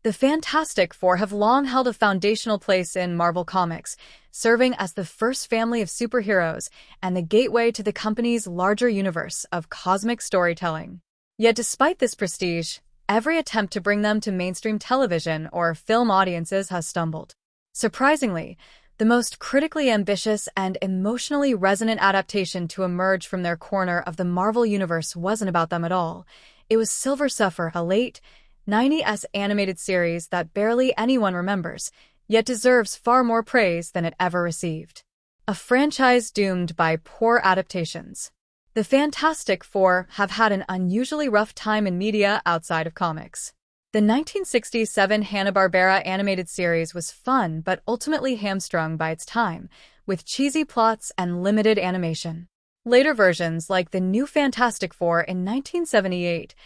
The Fantastic Four have long held a foundational place in Marvel Comics, serving as the first family of superheroes and the gateway to the company's larger universe of cosmic storytelling. Yet despite this prestige, every attempt to bring them to mainstream television or film audiences has stumbled. Surprisingly, the most critically ambitious and emotionally resonant adaptation to emerge from their corner of the Marvel Universe wasn't about them at all. It was Silver Surfer, a late 90s animated series that barely anyone remembers, yet deserves far more praise than it ever received. A franchise doomed by poor adaptations. The Fantastic Four have had an unusually rough time in media outside of comics. The 1967 Hanna-Barbera animated series was fun but ultimately hamstrung by its time, with cheesy plots and limited animation. Later versions, like the New Fantastic Four in 1978,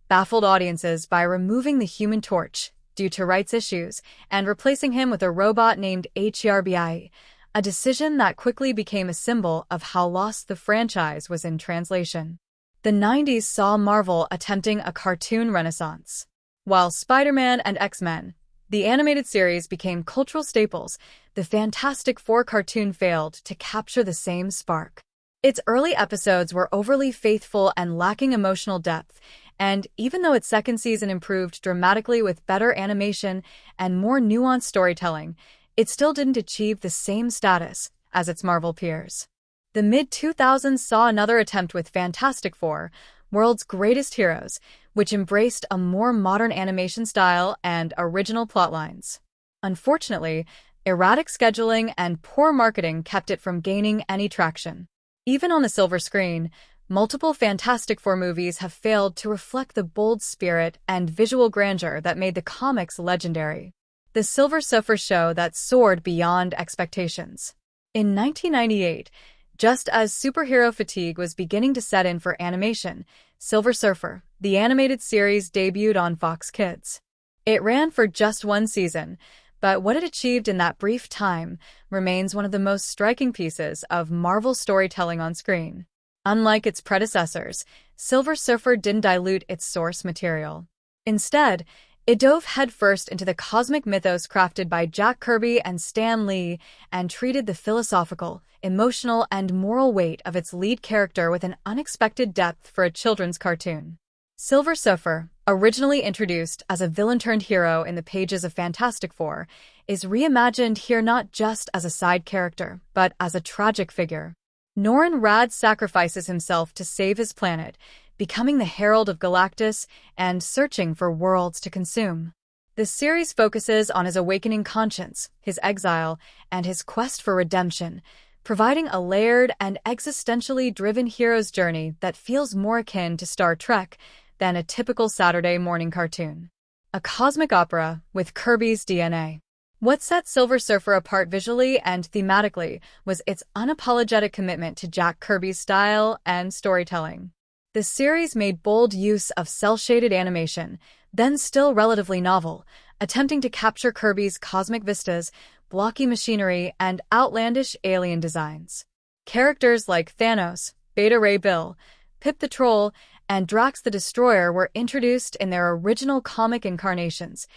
baffled audiences by removing the Human Torch due to rights issues and replacing him with a robot named Herbi, a decision that quickly became a symbol of how lost the franchise was in translation. The 90s saw Marvel attempting a cartoon renaissance. While Spider-Man and X-Men, the animated series, became cultural staples, the Fantastic Four cartoon failed to capture the same spark. Its early episodes were overly faithful and lacking emotional depth, and even though its second season improved dramatically with better animation and more nuanced storytelling, it still didn't achieve the same status as its Marvel peers. The mid-2000s saw another attempt with Fantastic Four, World's Greatest Heroes, which embraced a more modern animation style and original plotlines. Unfortunately, erratic scheduling and poor marketing kept it from gaining any traction. Even on the silver screen, multiple Fantastic Four movies have failed to reflect the bold spirit and visual grandeur that made the comics legendary. The Silver Surfer show that soared beyond expectations. In 1998, just as superhero fatigue was beginning to set in for animation, Silver Surfer, the animated series, debuted on Fox Kids. It ran for just one season, but what it achieved in that brief time remains one of the most striking pieces of Marvel storytelling on screen. Unlike its predecessors, Silver Surfer didn't dilute its source material. Instead, it dove headfirst into the cosmic mythos crafted by Jack Kirby and Stan Lee and treated the philosophical, emotional, and moral weight of its lead character with an unexpected depth for a children's cartoon. Silver Surfer, originally introduced as a villain-turned-hero in the pages of Fantastic Four, is reimagined here not just as a side character, but as a tragic figure. Norrin Radd sacrifices himself to save his planet, becoming the Herald of Galactus and searching for worlds to consume. The series focuses on his awakening conscience, his exile, and his quest for redemption, providing a layered and existentially driven hero's journey that feels more akin to Star Trek than a typical Saturday morning cartoon. A cosmic opera with Kirby's DNA. What set Silver Surfer apart visually and thematically was its unapologetic commitment to Jack Kirby's style and storytelling. The series made bold use of cel-shaded animation, then still relatively novel, attempting to capture Kirby's cosmic vistas, blocky machinery, and outlandish alien designs. Characters like Thanos, Beta Ray Bill, Pip the Troll, and Drax the Destroyer were introduced in their original comic incarnations,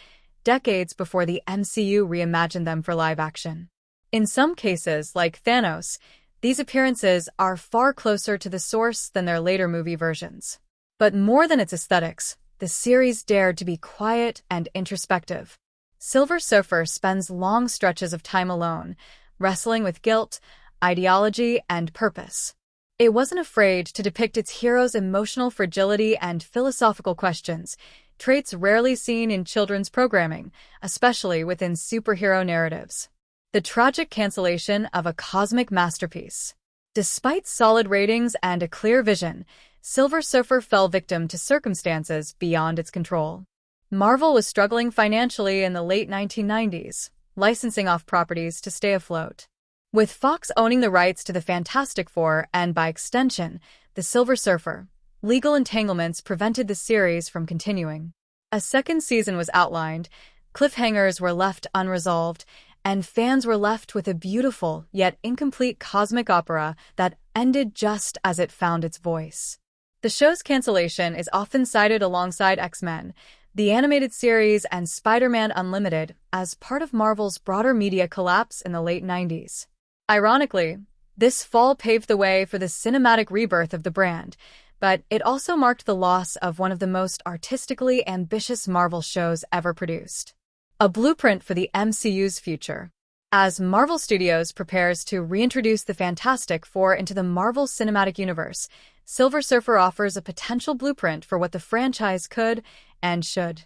decades before the MCU reimagined them for live action. In some cases, like Thanos, these appearances are far closer to the source than their later movie versions. But more than its aesthetics, the series dared to be quiet and introspective. Silver Surfer spends long stretches of time alone, wrestling with guilt, ideology, and purpose. It wasn't afraid to depict its heroes' emotional fragility and philosophical questions, traits rarely seen in children's programming, especially within superhero narratives. The tragic cancellation of a cosmic masterpiece. Despite solid ratings and a clear vision, Silver Surfer fell victim to circumstances beyond its control. Marvel was struggling financially in the late 1990s, licensing off properties to stay afloat. With Fox owning the rights to the Fantastic Four and, by extension, the Silver Surfer, legal entanglements prevented the series from continuing. A second season was outlined, cliffhangers were left unresolved, and fans were left with a beautiful yet incomplete cosmic opera that ended just as it found its voice. The show's cancellation is often cited alongside X-Men, the animated series, and Spider-Man Unlimited as part of Marvel's broader media collapse in the late 90s. Ironically, this fall paved the way for the cinematic rebirth of the brand, but it also marked the loss of one of the most artistically ambitious Marvel shows ever produced. A blueprint for the MCU's future. As Marvel Studios prepares to reintroduce the Fantastic Four into the Marvel Cinematic Universe, Silver Surfer offers a potential blueprint for what the franchise could and should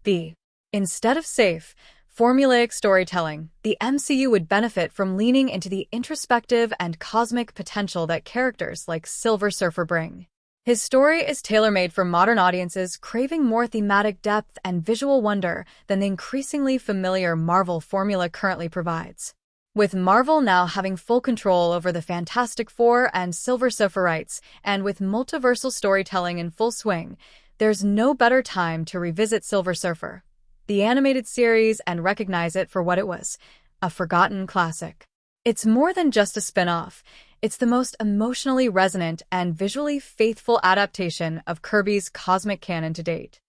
be. Instead of safe, formulaic storytelling, the MCU would benefit from leaning into the introspective and cosmic potential that characters like Silver Surfer bring. His story is tailor-made for modern audiences craving more thematic depth and visual wonder than the increasingly familiar Marvel formula currently provides. With Marvel now having full control over the Fantastic Four and Silver Surfer rights, and with multiversal storytelling in full swing, there's no better time to revisit Silver Surfer, the animated series, and recognize it for what it was, a forgotten classic. It's more than just a spin-off. It's the most emotionally resonant and visually faithful adaptation of Kirby's cosmic canon to date.